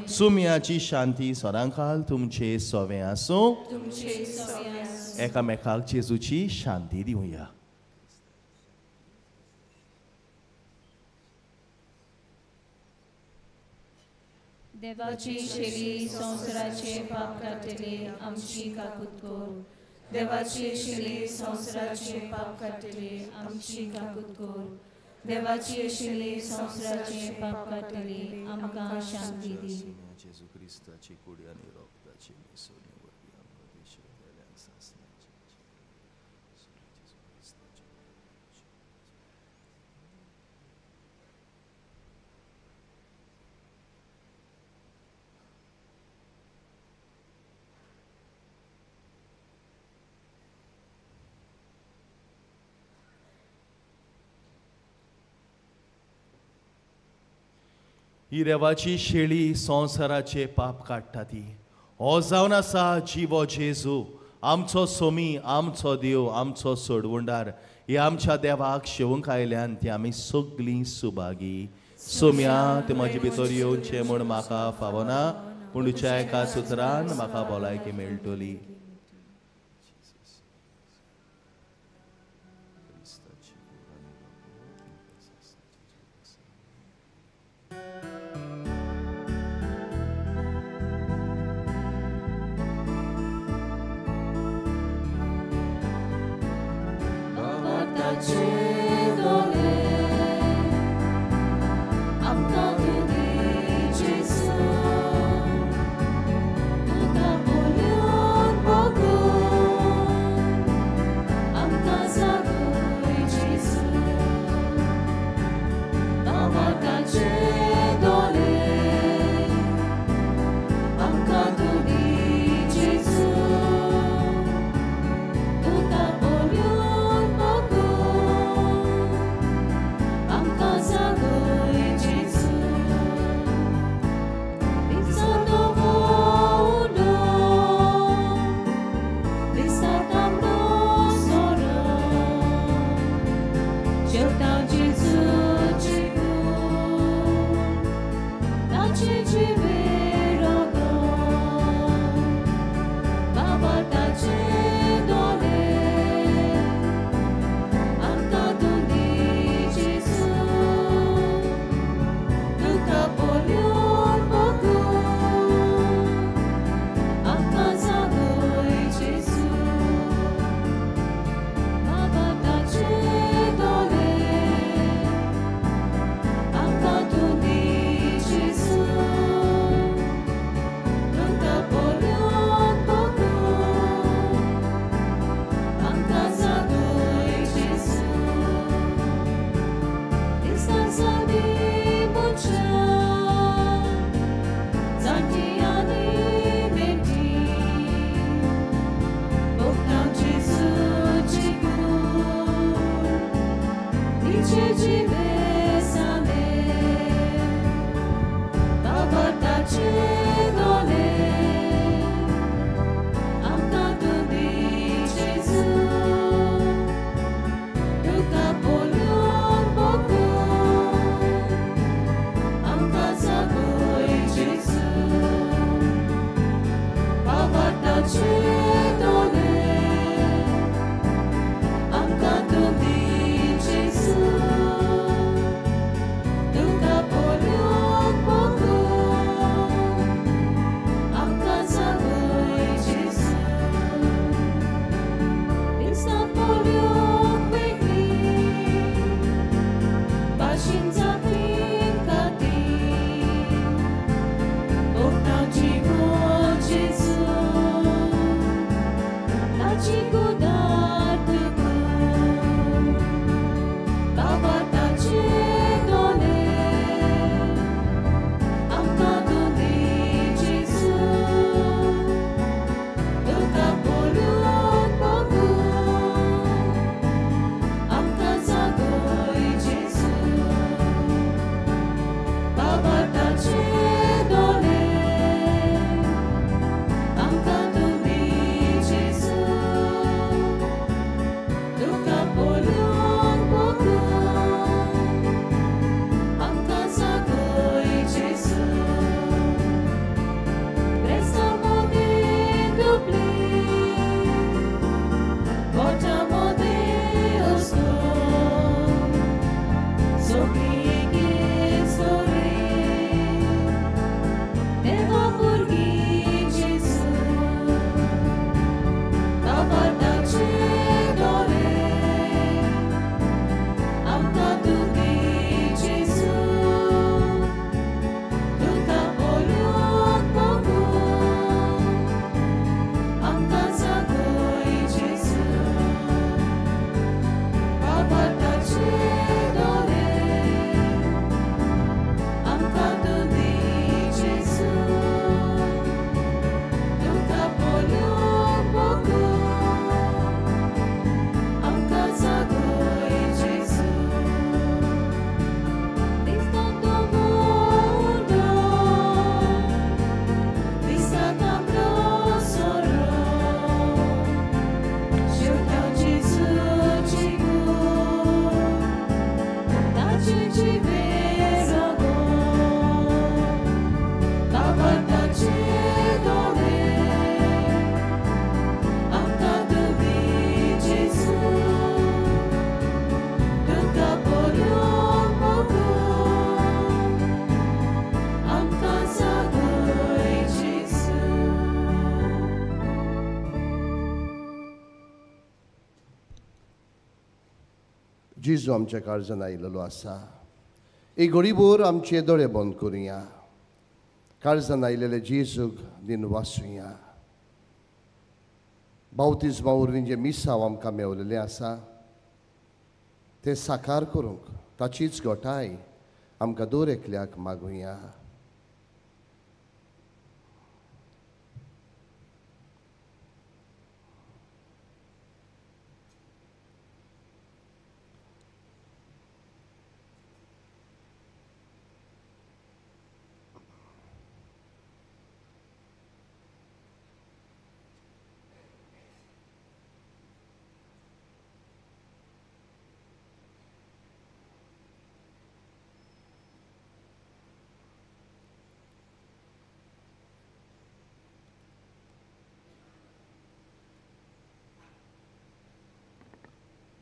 सुम्याची शांती सदांकाल तुमचे सोवें आसूं. एकामेकाक जेजूची शांती दिवया. देवाची शेली संवसाराचे पाप काडटले आमची काकूत कर. देवाची शेली संवसाराचे पाप काडटले आमची काकूत कर. देवाची शेली संवसाराचे पाप काडटले आमकां शांती दी. जेजू क्रिस्ताची कुडी आनी रोगताची मिसळणी वरवीं आमकां देशांत गेल्यान सासणाची ही देवाची शेळी संवसाराचे पाप काडटा ती. हो जावन आसा जिवो जेजू आमचो सोमी आमचो देव आमचो सोडवणदार. हे आमच्या देवाक शेवंक आयल्यान ती आमी सगळीं सुभागी. सोम्या ते म्हजे भितर येवचें म्हूण म्हाका फावना पूण तुज्या एका सुत्रान म्हाका भलायकी मेळटली. Amka जेजू आमच्या काळजान आयिल्लो आसा. एक घडीभर आमचे दोळे बंद करुया. काळजान आयिल्ले जेजूक दिन वाचुया. बावतिजमा वरवीं जे मिसांव आमकां मेवलेलें आसा तें साकार करूंक ताचीच घोटाय आमकां दर एकल्याक मागुया.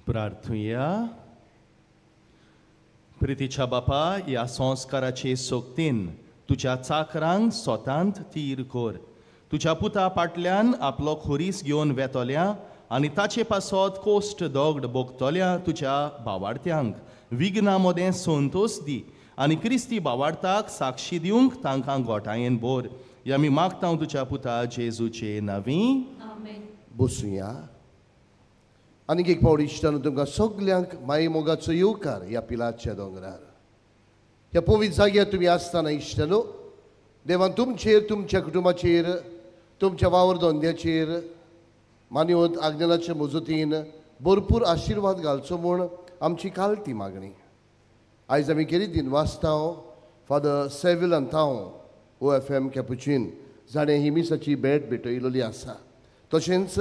प्रार्थुया. प्रितीच्या बापा, ह्या संस्काराचे सोक्तीन तुज्या चाकरांक स्वतांत तीर कोर. तुज्या पुता फाटल्यान आपलो खोरीस घेवन वेतोल्या आनी ताचे पासत कोश्ट दोगड बोगतोल्या तुज्या भावार्थ्यांक विघ्ना मोदें संतोष दी आनी क्रिस्ती भावार्थाक साक्षी दिवंक तांकां गोठायेन बोर. हे आमी मागता तुज्या पुता जेजूचे नवी. बसूया. आनीक एक पावट इश्टान तुमकां सगल्यांक माई मोगाचो येवकार ह्या पिलाच्या दोंगरार. ह्या पवित्र जाग्यार तुमी आसतना इश्टानो, देवान तुमचेर, तुमच्या कुटुंबाचेर, तुमच्या वावर धंद्याचेर, मान्यवंत आग्नेलाच्या मजतीन भरपूर आशिर्वाद घालचो म्हूण आमची कालती मागणी. आयज आमी केरी दिन वाचतांव फादर सेविल अंतांव OFM कॅपुचीन जाणें ही मिसाची भेट भेटयलोली आसा. तशेंच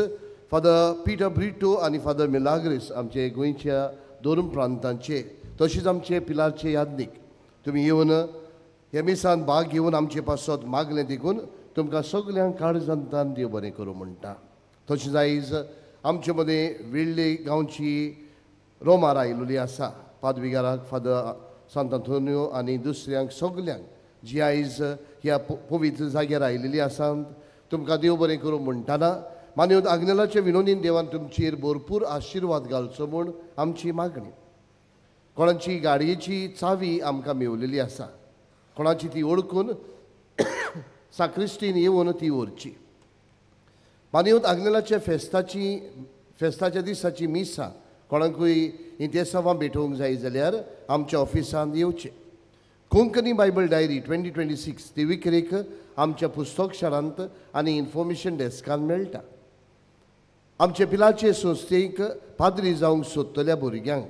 फादर पिटर ब्रिटो आनी फादर मिलाग्रिस आमचे गोंयच्या दोन प्रांतांचे, तशेंच आमचे पिलारचे यादनीक तुमी येवन हे मिसान भाग घेवन आमचे पासत मागलें देखून तुमकां सगल्यांक काळजांतान देव बरें करूं म्हणटा. तशेंच आयज आमचे मदें वेळ्ळे गांवची रोमार आयिल्ली आसा. पादविगाराक फादर सांत आंतोनियो आनी दुसऱ्यांक सगल्यांक जी आयज ह्या पवित्र जाग्यार आयिल्ली आसात तुमकां देव बरें करूं म्हणटाना मान्यवंत आग्नेलाच्या विनोदीन देवान तुमचेर भरपूर आशिर्वाद घालचो म्हूण आमची मागणी. कोणाची गाडयेची चावी आमकां मेवलेली आसा, कोणाची ती ओळखून साक्रिस्टीन येवन ती व्हरची. मान्यवंत आग्नेलाच्या फेस्ताच्या दिसाची मिसा कोणाकूय इंतेसांवां भेटोवंक जाय जाल्यार आमच्या ऑफिसांत येवचें. कोंकणी बायबल डायरी 2026 ती विक्रेक आमच्या पुस्तक शाळांत आनी इन्फॉर्मेशन डेस्कान मेळटा. आमचे पिलाचे संस्थेक पाद्री जावंक सोदतल्या भुरग्यांक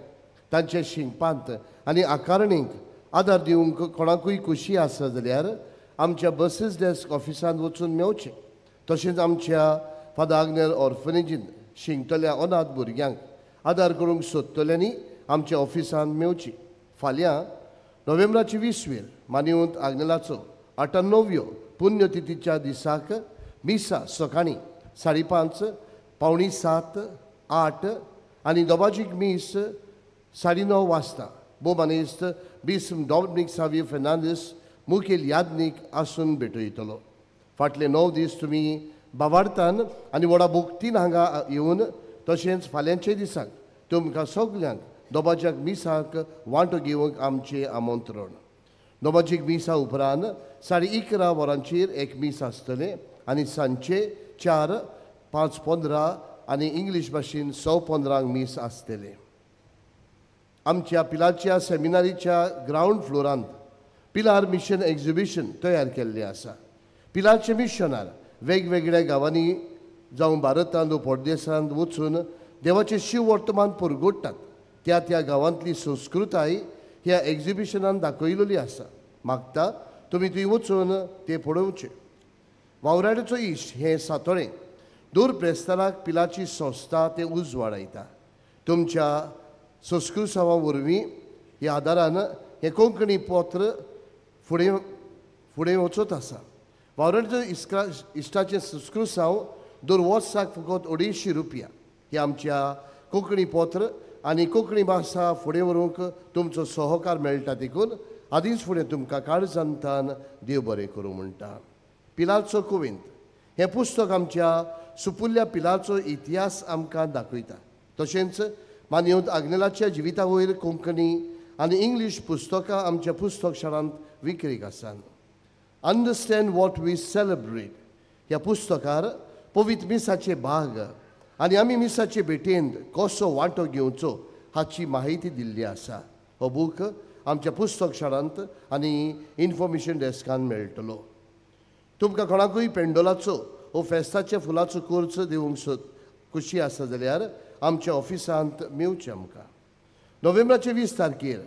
तांच्या शिंगपांत आनी आकारणीक आदार दिवंक कोणाकूय खुशी आसा जाल्यार आमच्या बसीस डेस्क ऑफिसांत वचून मेवचें. तशेंच आमच्या फादर आग्नेल ऑर्फनेजीन शिंगतल्या अनाथ भुरग्यांक आदार करूंक सोदतल्यांनी आमच्या ऑफिसांत मेवची. फाल्यां नोव्हेंबराची 20 मान्यवंत आग्नेलाचो 98व्यो पुण्यतिथीच्या दिसाक मिसा सकाळीं 5:30, 6:45, 8 आनी दोबाजीक मीस 9:30 वाजता बोमानेस्त बिस्म डॉमिनिक सावियो फेर्नांदीस मुखेल यादनीक आसून भेटयतलो. फाटले 9 दीस तुमी बावार्थान आनी व्हडा भोगतीन हांगा येवन तशेंच फाल्यांचे दिसाक तुमकां सगल्यांक दोबाज्याक मिसाक वांटो घेवंक आमचें आमंत्रण. दोबाजीक मिसा उपरांत 11:30 वरांचेर एक मीस आसतलें आनी सांजचे 4, 5:15 आनी इंग्लीश भाशेन 6:15 मीस आसतले. आमच्या पिलाच्या सेमिनारीच्या ग्रावंड फ्लोरांत पिलार मिशन एक्झिबिशन तयार केल्लें आसा. पिलारचे मिशनार वेगवेगळ्या गांवांनी जावं भारतांत वा परदेसांत वचून देवाचें शिव वर्तमान परगोडटात. त्या त्या गांवांतली संस्कृताय ह्या एक्झिबिशनान दाखयलेली आसा. मागता तुमी थंय वचून तें पळोवचें. वावराड्याचो इश्ट हें सातोळें दूर प्रेस्ताराक पिलाची संस्था तें उज वाडयता. तुमच्या संस्कृतसांवा वरवीं ह्या आदारान हें कोंकणी पत्र फुडें वचत आसा. वावराड्याचो इश्टाचें संस्कृतसांव दर वर्साक फकत 250 रुपया. हे आमच्या कोंकणी पत्र आनी कोंकणी भाशा फुडें व्हरूंक तुमचो सहकार मेळटा देखून आदींच फुडें तुमकां काळजांतान देव बरें करूं म्हणटा. पिलारचो कुविंत हें पुस्तक आमच्या सुपुल्ल्या पिलारचो इतिहास आमकां दाखयता. तशेंच मान्यवंत आग्नेलाच्या जिविता वयर कोंकणी आनी इंग्लीश पुस्तकां आमच्या पुस्तक शाळांत विक्रेक आसात. अंडरस्टँड वॉट वी सेलिब्रेट ह्या पुस्तकार पवित्र मिसाचे भाग आनी आमी मिसाचे भेटेंत कसो वांटो घेवचो हाची माहिती दिल्ली आसा. हो बूक आमच्या पुस्तक शाळांत आनी इन्फॉर्मेशन डेस्कान मेळटलो. तुमकां कोणाकूय पेंडोलाचो वो फेस्ताच्या फुलाचो कोर्स दिवंक खुशी आसा जाल्यार आमच्या ऑफिसांत मेवचें आमकां. नोव्हेंबराचे 20 तारखेर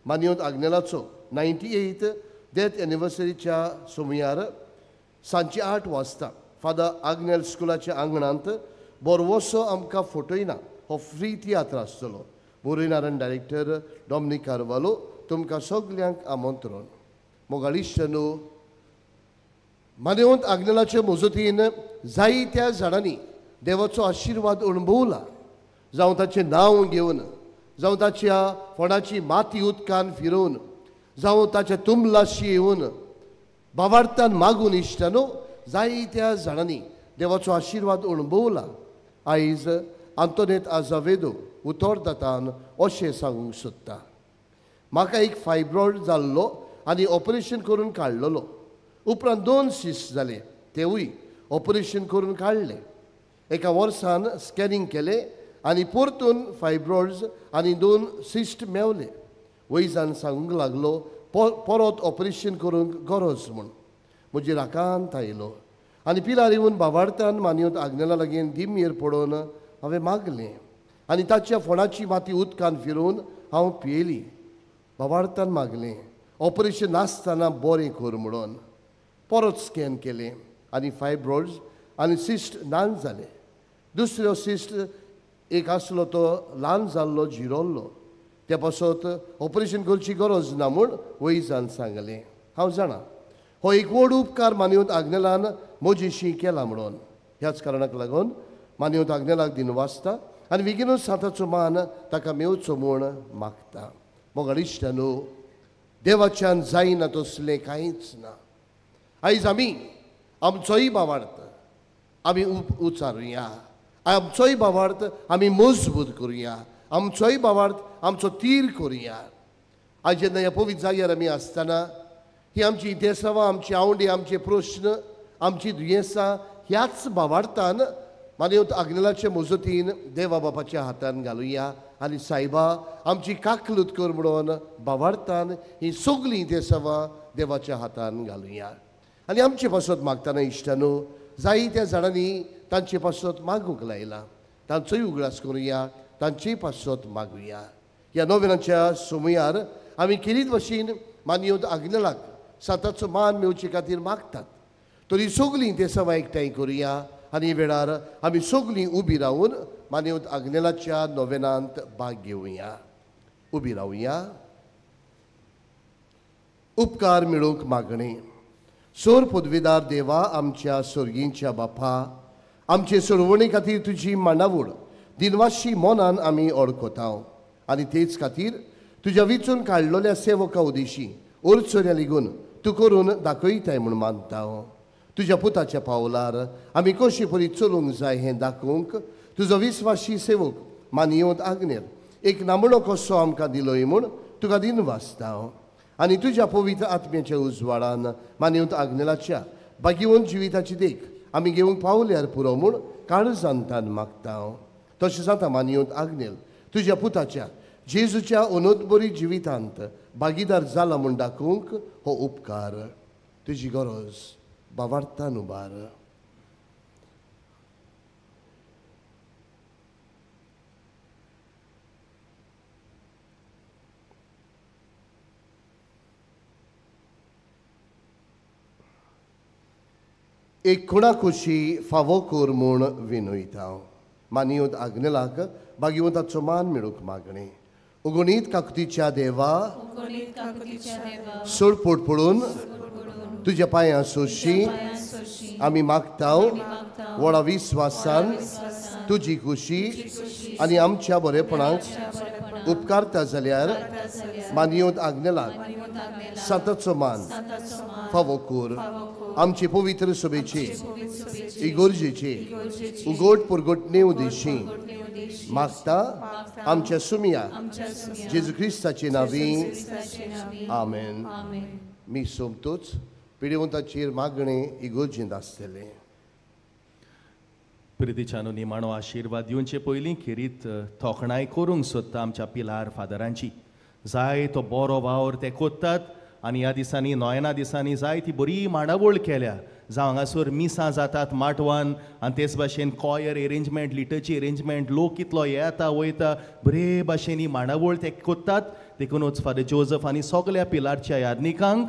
मानियोत आग्नेलाचो 98th डेथ एनिवर्सरीच्या सुमयार सांजची 8 वाजता फादर आग्नेल स्कुलाच्या आंगणांत बोरवोसो आमकां फोटोयना हो फ्री तियात्र आसतलो. बोरयनारायण डायरेक्टर डॉमिनिक कार्वालो तुमकां सगल्यांक आमंत्रण. मोगाळिश्टनो, मानियोत आग्नेलाच्या मुजतीन जायत्या जाणांनी देवाचो आशिर्वाद अणभवला. जावं ताचें नांव घेवन, जावं ताच्या फोंडाची माती उदकान फिरोवन, जावं ताच्या तुमलाशी येवन भावार्थान मागून इश्टानो जायत्या जाणांनी देवाचो आशिर्वाद अणभवला. आयज आंतोनेत आझावेदो उतोरदातान अशें सांगूंक सोदता. म्हाका एक फायब्रॉयड जाल्लो आनी ऑपरेशन करून काडलेलो. उपरांत 2 सिस्ट जाले, तेवूय ऑपरेशन करून काडले. एका वर्सान स्कॅनिंग केलें आनी परतून फायब्रॉयड्स आनी 2 सिस्ट मेवले. वैजान सांगूंक लागलो परत ऑपरेशन करूंक गरज म्हूण. म्हजी राकांत आयलो आनी पिलार येवन भावार्थान मानियोत आग्नेला लागीं दिमेर पडोवन हांवें मागलें आनी ताच्या फोंडाची माती उदकान फिरोवन हांव पियेली. भावार्थान मागलें ऑपरेशन नासतना बरें कर म्हणून. परत स्कॅन केलें आनी फायब्रॉयड्स आनी सिस्ट ल्हान जाले. दुसरो सिस्ट एक आसलो तो ल्हान जाल्लो जिरोल्लो. त्या पासत ऑपरेशन करची गरज ना म्हूण वैजान सांगलें. हांव जाणा हो एक व्हड उपकार मानियोत आग्नेलान म्हजेशी केला म्हणून. ह्याच कारणाक लागून मानियोत आग्नेलाक दिनवासता आनी बेगीनूच साताचो मान ताका मेवचो म्हूण मागता. मोगाळिश्टानो, देवाच्यान जायना तसलें कांयच ना. आयज आमी आमचोय भावार्थ आमी उचारुया, आमचोय भावार्थ आमी मजबूत करुया, आमचोय भावार्थ आमचो तीर करुया. आज जेन्ना ह्या पवित्र जाग्यार आमी आसतना ही आमची इतिहासांवां, आमची आवडी, आमचे प्रश्न, आमची दुयेंसां ह्याच भावार्थान मानियोत आग्नेलाच्या मुजतीन देवा बापाच्या हातान घालुया आनी सायबा आमची काकलूत कर म्हणून भावार्थान ही सगळीं इतिहासांवां देवाच्या हातान घालुया. आनी आमचे पासत मागतना इश्टानो जायत्या जाणांनी तांचे पासत मागूंक लायला. तांचोय उगडास करुया, तांचेय पासत मागुया. ह्या नोव्हेनाच्या सुमयार आमी केलीत भशेन मानियोत आग्नेलाक साताचो मान मेवचे खातीर मागतात. तरी सगळीं इतिहासांवां एकठांय करुया आनी वेळार आमी सगळीं उबी रावन मानियोत आग्नेलाच्या नोव्हेनांत भाग घेवया. उबी रावया. उपकार मेळूंक मागणें. सोर पदवीदार देवा, आमच्या स्वर्गींच्या बापा, आमचे सोडवणे खातीर तुजी मांडावळ दिनवाशी मोनान आमी ओळखता आनी तेच खातीर तुज्या विचून काडलेल्या सेवका उदेशी ओरचोऱ्या लेगून तूं करून दाखयताय म्हूण मानता. तुज्या पुताच्या पावलार आमी कशी परी चलूंक जाय हें दाखोवंक तुजो विस्वासी सेवक मानियोत आग्नेल एक नामणो कसो आमकां दिलोय म्हूण तुका दिनवासता. आनी तुज्या पवित्र आत्म्याच्या उजवाडान मानियोत आग्नेलाच्या बागिवंत जिविताची देख आमी घेवंक पावल्यार पुरो म्हूण काळजांतान मागता. तशें जाता मानियोत आग्नेल तुज्या पुताच्या जेजूच्या अनोदबरी जिवितांत भागीदार जाला म्हूण दाखोवंक हो उपकार. तुजी गरज भावार्थान उबार. एक खुणाकुशी फावो कर म्हूण विनयता. मानियोत आग्नेलाक भागिवंताचो मान मेळूंक मागणें. उगणीत काकुतीच्या देवा, सोडपोट पडून तुज्या पांयां सोशी आमी मागता. व्हडा विस्वासान तुजी खुशी आनी आमच्या बरेपणाक उपकारता जाल्यार मानियोत आग्नेलाक साताचो मान फावो कर. आमचे पवित्र सभेचे इगोर्जेचे उगोट पुरगोटणे उदेशी मागता आमच्या सुमिया जेजू क्रिस्ताचे नांवी आमेन. मी सोमतोच पिडीवंताचेर मागणें इगोर्जेंत आसतलें. प्रितीच्यानो निमाणो आशिर्वाद दिवचे पयलीं खेरीत तोखणाय करूंक सोदता आमच्या पिलार फादरांची. जाय तो बरो वावर ते कोत्तात आनी ह्या दिसांनी नोयना दिसांनी जाय ती बरी मांडावळ केल्या जावं हांगासर मिसां जातात माटवान आनी तेच भाशेन कॉयर अरेंजमेंट लिटरची अरेंजमेंट लोक कितलो येता वयता बरे भाशेन ही मांडावळ ते कोत्तात देखूनच फादर जोझफ आनी सगळ्या पिलारच्या यादनिकांक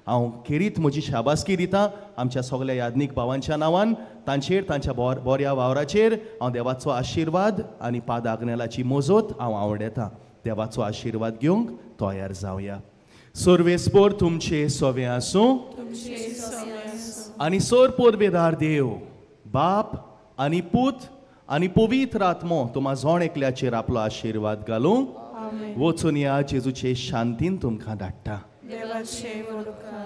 हांव खेरीत म्हजी शाबासकी दितां आमच्या सगळ्या यादनीक भावांच्या नांवान तांचेर तांच्या बऱ्या वावराचेर हांव देवाचो आशिर्वाद आनी पाद आग्नेलाची मोजत हांव आवडयतां देवाचो आशिर्वाद घेवंक तयार जावया सर्वेस्पोर तुमचे सोवे आसूं आनी सोर पोदवेदार देव बाप आनी पूत आनी पवित्र आत्मो तुमा जोण एकल्याचेर आपलो आशिर्वाद घालूं वचून या जेजूचे शांतीन तुमकां धाडटा देवाचे वडकार